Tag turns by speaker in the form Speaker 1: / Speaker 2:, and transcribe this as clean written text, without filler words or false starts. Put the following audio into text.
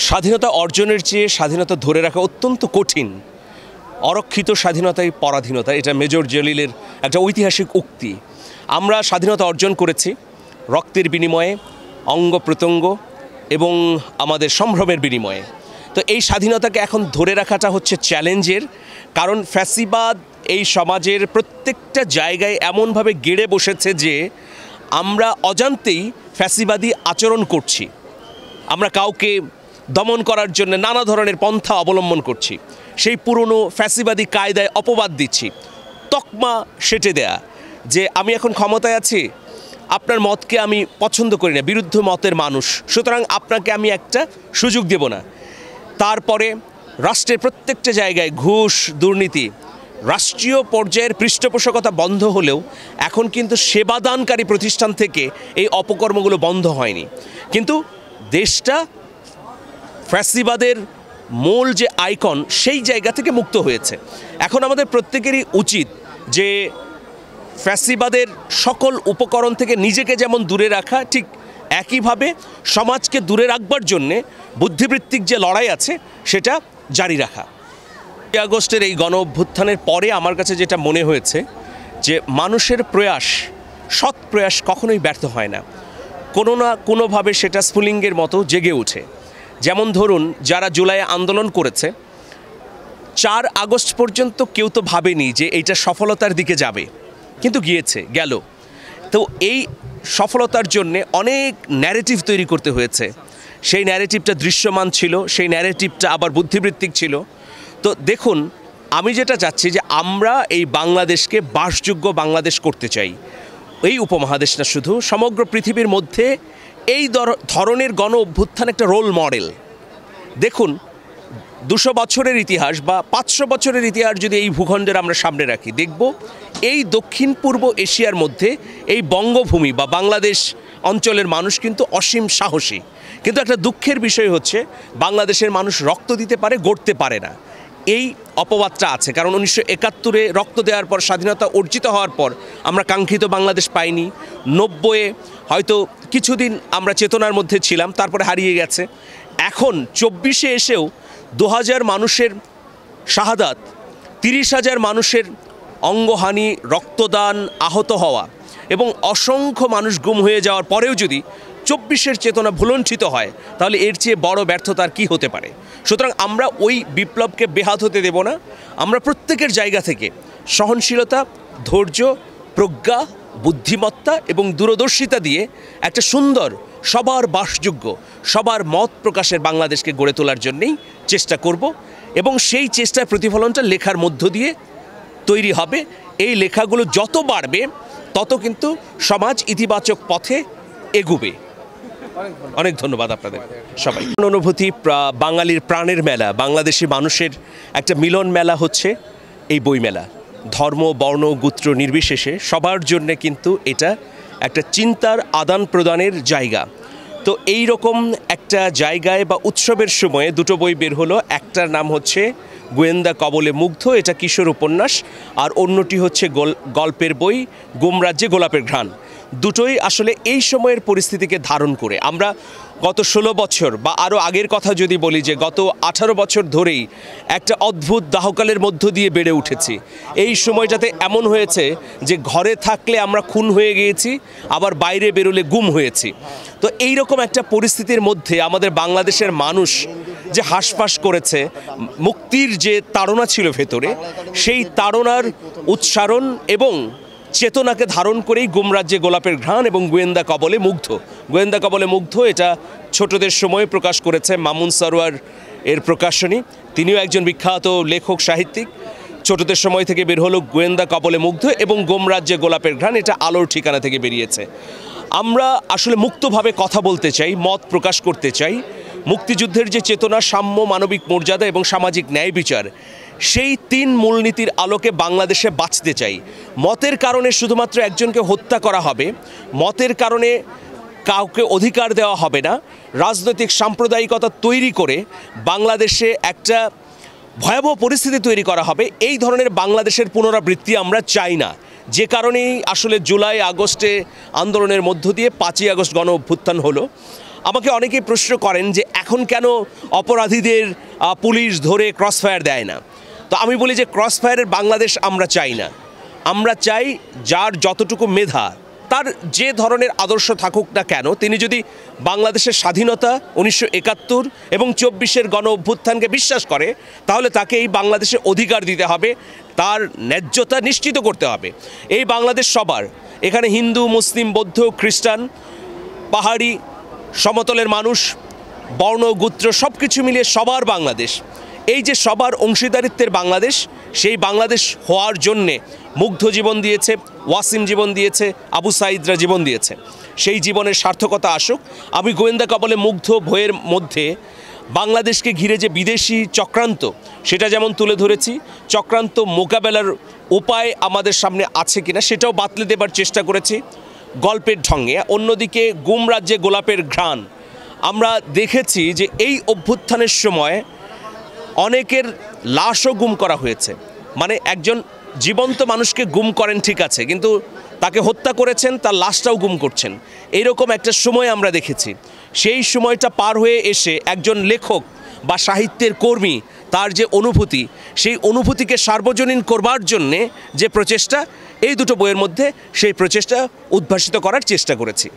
Speaker 1: স্বাধীনতা অর্জনের চেয়ে স্বাধীনতা ধরে রাখা অত্যন্ত কঠিন। অরক্ষিত স্বাধীনতাই পরাধীনতা, এটা মেজর জলিলের একটা ঐতিহাসিক উক্তি। আমরা স্বাধীনতা অর্জন করেছি রক্তের বিনিময়ে, অঙ্গ প্রত্যঙ্গ এবং আমাদের সম্ভ্রমের বিনিময়ে। তো এই স্বাধীনতাকে এখন ধরে রাখাটা হচ্ছে চ্যালেঞ্জের, কারণ ফ্যাসিবাদ এই সমাজের প্রত্যেকটা জায়গায় এমনভাবে গেড়ে বসেছে যে আমরা অজান্তেই ফ্যাসিবাদী আচরণ করছি। আমরা কাউকে দমন করার জন্য নানা ধরনের পন্থা অবলম্বন করছি, সেই পুরনো ফ্যাসিবাদী কায়দায় অপবাদ দিচ্ছি, তকমা সেটে দেয়া যে আমি এখন ক্ষমতায় আছি, আপনার মতকে আমি পছন্দ করি না, বিরুদ্ধ মতের মানুষ, সুতরাং আপনাকে আমি একটা সুযোগ দেব না। তারপরে রাষ্ট্রের প্রত্যেকটা জায়গায় ঘুষ, দুর্নীতি, রাষ্ট্রীয় পর্যায়ের পৃষ্ঠপোষকতা বন্ধ হলেও এখন কিন্তু সেবাদানকারী প্রতিষ্ঠান থেকে এই অপকর্মগুলো বন্ধ হয়নি। কিন্তু দেশটা ফ্যাসিবাদের মূল যে আইকন সেই জায়গা থেকে মুক্ত হয়েছে। এখন আমাদের প্রত্যেকেরই উচিত যে ফ্যাসিবাদের সকল উপকরণ থেকে নিজেকে যেমন দূরে রাখা, ঠিক একইভাবে সমাজকে দূরে রাখবার জন্যে বুদ্ধিবৃত্তিক যে লড়াই আছে সেটা জারি রাখা। 5 আগস্টের এই গণ অভ্যুত্থানের পরে আমার কাছে যেটা মনে হয়েছে যে মানুষের প্রয়াস, সৎ প্রয়াস কখনোই ব্যর্থ হয় না, কোনো না কোনোভাবে সেটা স্ফুলিঙ্গের মতো জেগে ওঠে। যেমন ধরুন, যারা জুলাই আন্দোলন করেছে 4 আগস্ট পর্যন্ত কেউ তো ভাবেনি যে এইটা সফলতার দিকে যাবে, কিন্তু গেল। তো এই সফলতার জন্যে অনেক ন্যারেটিভ তৈরি করতে হয়েছে। সেই ন্যারেটিভটা দৃশ্যমান ছিল, সেই ন্যারেটিভটা আবার বুদ্ধিবৃত্তিক ছিল। তো দেখুন, আমি যেটা চাচ্ছি যে আমরা এই বাংলাদেশকে বাসযোগ্য বাংলাদেশ করতে চাই। এই উপমহাদেশ না, শুধু সমগ্র পৃথিবীর মধ্যে এই ধরনের গণ অভ্যুত্থান একটা রোল মডেল। দেখুন, 200 বছরের ইতিহাস বা 500 বছরের ইতিহাস যদি এই ভূখণ্ডের আমরা সামনে রাখি, দেখব এই দক্ষিণ পূর্ব এশিয়ার মধ্যে এই বঙ্গভূমি বা বাংলাদেশ অঞ্চলের মানুষ কিন্তু অসীম সাহসী। কিন্তু একটা দুঃখের বিষয় হচ্ছে বাংলাদেশের মানুষ রক্ত দিতে পারে, গড়তে পারে না, এই অপবাদটা আছে। কারণ 1971-এ রক্ত দেওয়ার পর, স্বাধীনতা অর্জিত হওয়ার পর আমরা কাঙ্ক্ষিত বাংলাদেশ পাইনি। 90-এ হয়তো কিছুদিন আমরা চেতনার মধ্যে ছিলাম, তারপরে হারিয়ে গেছে। এখন 24-এ এসেও 2000 মানুষের শাহাদাত, 30,000 মানুষের অঙ্গহানি, রক্তদান, আহত হওয়া এবং অসংখ্য মানুষ গুম হয়ে যাওয়ার পরেও যদি 24-এর চেতনা ভুলণ্ঠিত হয়, তাহলে এর চেয়ে বড় ব্যর্থতার কি হতে পারে? সুতরাং আমরা ওই বিপ্লবকে বেহাত হতে দেব না। আমরা প্রত্যেকের জায়গা থেকে সহনশীলতা, ধৈর্য, প্রজ্ঞা, বুদ্ধিমত্তা এবং দূরদর্শিতা দিয়ে একটা সুন্দর, সবার বাসযোগ্য, সবার মত প্রকাশের বাংলাদেশকে গড়ে তোলার জন্যেই চেষ্টা করব। এবং সেই চেষ্টার প্রতিফলনটা লেখার মধ্য দিয়ে তৈরি হবে। এই লেখাগুলো যত বাড়বে তত কিন্তু সমাজ ইতিবাচক পথে এগুবে। অনেক ধন্যবাদ আপনাদের সবাই। অনুভূতি, বাঙালির প্রাণের মেলা, বাংলাদেশি মানুষের একটা মিলন মেলা হচ্ছে এই বইমেলা। ধর্ম, বর্ণ, গোত্র নির্বিশেষে সবার জন্যে কিন্তু এটা একটা চিন্তার আদান প্রদানের জায়গা। তো এই রকম একটা জায়গায় বা উৎসবের সময়ে 2টো বই বের হলো। একটার নাম হচ্ছে গোয়েন্দা কবলে মুগ্ধ, এটা কিশোর উপন্যাস, আর অন্যটি হচ্ছে গল্পের বই গুম রাজ্যে গোলাপের ঘ্রাণ। দুটোই আসলে এই সময়ের পরিস্থিতিকে ধারণ করে। আমরা গত 16 বছর বা আরও আগের কথা যদি বলি, যে গত 18 বছর ধরেই একটা অদ্ভুত দাহকালের মধ্য দিয়ে বেড়ে উঠেছি। এই সময়টাতে এমন হয়েছে যে ঘরে থাকলে আমরা খুন হয়ে গিয়েছি, আবার বাইরে বেরোলে গুম হয়েছি। তো এই রকম একটা পরিস্থিতির মধ্যে আমাদের বাংলাদেশের মানুষ যে হাঁসফাঁস করেছে, মুক্তির যে তাড়না ছিল ভেতরে, সেই তাড়নার উচ্চারণ এবং চেতনাকে ধারণ করেই গুম রাজ্যে গোলাপের ঘ্রাণ এবং গোয়েন্দা কবলে মুগ্ধ। গোয়েন্দা কবলে মুগ্ধ এটা ছোটদের সময় প্রকাশ করেছে মামুন সরোয়ার এর প্রকাশনী। তিনিও একজন বিখ্যাত লেখক, সাহিত্যিক। ছোটদের সময় থেকে বের হলো গোয়েন্দা কবলে মুগ্ধ এবং গুম রাজ্যে গোলাপের ঘ্রাণ, এটা আলোর ঠিকানা থেকে বেরিয়েছে। আমরা আসলে মুক্তভাবে কথা বলতে চাই, মত প্রকাশ করতে চাই। মুক্তিযুদ্ধের যে চেতনা, সাম্য, মানবিক মর্যাদা এবং সামাজিক ন্যায় বিচার, সেই 3 মূলনীতির আলোকে বাংলাদেশে বাঁচতে চাই। মতের কারণে শুধুমাত্র একজনকে হত্যা করা হবে, মতের কারণে কাউকে অধিকার দেওয়া হবে না। রাজনৈতিক সাম্প্রদায়িকতা তৈরি করে বাংলাদেশে একটা ভয়াবহ পরিস্থিতি তৈরি করা হবে, এই ধরনের বাংলাদেশের পুনরাবৃত্তি আমরা চাই না। যে কারণেই আসলে জুলাই আগস্টে আন্দোলনের মধ্য দিয়ে 5ই আগস্ট গণ অভ্যুত্থান হলো। আমাকে অনেকেই প্রশ্ন করেন যে এখন কেন অপরাধীদের পুলিশ ধরে ক্রসফায়ার দেয় না। তো আমি বলি যে ক্রসফায়ারের বাংলাদেশ আমরা চাই না। আমরা চাই যার যতটুকু মেধা, তার যে ধরনের আদর্শ থাকুক না কেন, তিনি যদি বাংলাদেশের স্বাধীনতা 1971 এবং 24-এর গণ অভ্যুত্থানকে বিশ্বাস করে, তাহলে তাকে এই বাংলাদেশে অধিকার দিতে হবে, তার ন্যায্যতা নিশ্চিত করতে হবে। এই বাংলাদেশ সবার, এখানে হিন্দু, মুসলিম, বৌদ্ধ, খ্রিস্টান, পাহাড়ি, সমতলের মানুষ, বর্ণ, গোত্র সব কিছু মিলিয়ে সবার বাংলাদেশ। এই যে সবার অংশীদারিত্বের বাংলাদেশ, সেই বাংলাদেশ হওয়ার জন্যে মুগ্ধ জীবন দিয়েছে, ওয়াসিম জীবন দিয়েছে, আবু সাঈদরা জীবন দিয়েছে। সেই জীবনের সার্থকতা আসুক। আমি গোয়েন্দা কবলে মুগ্ধ ভয়ের মধ্যে বাংলাদেশকে ঘিরে যে বিদেশি চক্রান্ত, সেটা যেমন তুলে ধরেছি, চক্রান্ত মোকাবেলার উপায় আমাদের সামনে আছে কিনা সেটাও বাতলে দেবার চেষ্টা করেছি গল্পের ঢঙে। অন্যদিকে গুম রাজ্যে গোলাপের ঘ্রাণ, আমরা দেখেছি যে এই অভ্যুত্থানের সময় অনেকের লাশও গুম করা হয়েছে। মানে একজন জীবন্ত মানুষকে গুম করেন ঠিক আছে, কিন্তু তাকে হত্যা করেছেন, তার লাশটাও গুম করছেন। এইরকম একটা সময় আমরা দেখেছি। সেই সময়টা পার হয়ে এসে একজন লেখক বা সাহিত্যের কর্মী, তার যে অনুভূতি, সেই অনুভূতিকে সার্বজনীন করবার জন্যে যে প্রচেষ্টা, এই দুটো বইয়ের মধ্যে সেই প্রচেষ্টা উদ্ভাসিত করার চেষ্টা করেছি।